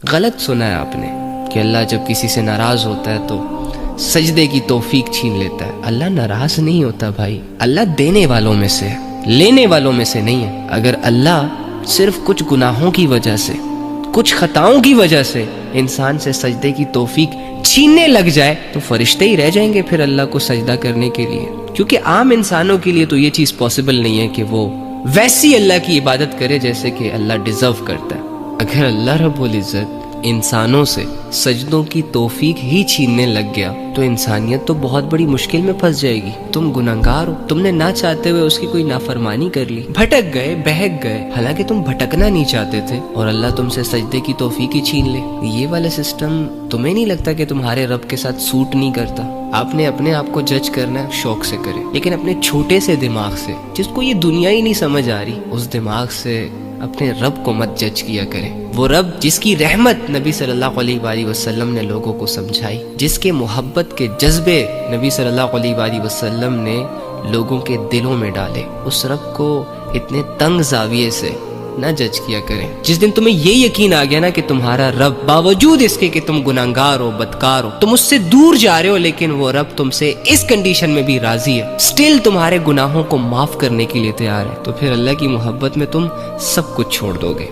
غلط سنا ہے آپ نے کہ اللہ جب کسی سے ناراض ہوتا ہے تو سجدے کی توفیق چھین لیتا ہے۔ اللہ ناراض نہیں ہوتا بھائی، اللہ دینے والوں میں سے ہے، لینے والوں میں سے نہیں ہے۔ اگر اللہ صرف کچھ گناہوں کی وجہ سے، کچھ خطاؤں کی وجہ سے انسان سے سجدے کی توفیق چھیننے لگ جائے تو فرشتے ہی رہ جائیں گے پھر اللہ کو سجدہ کرنے کے لیے، کیونکہ عام انسانوں کے لیے تو یہ چیز پاسبل نہیں ہے کہ وہ ویسی اللہ کی عبادت کرے جیسے کہ اللہ ڈیزرو کرتا ہے۔ اگر اللہ رب العزت انسانوں سے سجدوں کی توفیق ہی چھیننے لگ گیا تو انسانیت تو بہت بڑی مشکل میں پھنس جائے گی۔ تم گنہگار ہو، تم نے نہ چاہتے ہوئے اس کی کوئی نافرمانی کر لی، بھٹک گئے، بہک گئے، حالانکہ تم بھٹکنا نہیں چاہتے تھے، اور اللہ تم سے سجدے کی توفیق ہی چھین لے۔ یہ والا سسٹم تمہیں نہیں لگتا کہ تمہارے رب کے ساتھ سوٹ نہیں کرتا؟ آپ نے اپنے آپ کو جج کرنا ہے، شوق سے کریں، لیکن اپنے چھوٹے سے دماغ سے، جس کو یہ دنیا ہی نہیں سمجھ آ رہی، اس دماغ سے اپنے رب کو مت جج کیا کریں۔ وہ رب جس کی رحمت نبی صلی اللہ علیہ وآلہ وسلم نے لوگوں کو سمجھائی، جس کے محبت کے جذبے نبی صلی اللہ علیہ وآلہ وسلم نے لوگوں کے دلوں میں ڈالے، اس رب کو اتنے تنگ زاویے سے نہ جج کیا کریں۔ جس دن تمہیں یہ یقین آ گیا نا کہ تمہارا رب باوجود اس کے کہ تم گناہگار ہو، بدکار ہو، تم اس سے دور جا رہے ہو، لیکن وہ رب تم سے اس کنڈیشن میں بھی راضی ہے، سٹل تمہارے گناہوں کو معاف کرنے کے لیے تیار ہے، تو پھر اللہ کی محبت میں تم سب کچھ چھوڑ دو گے۔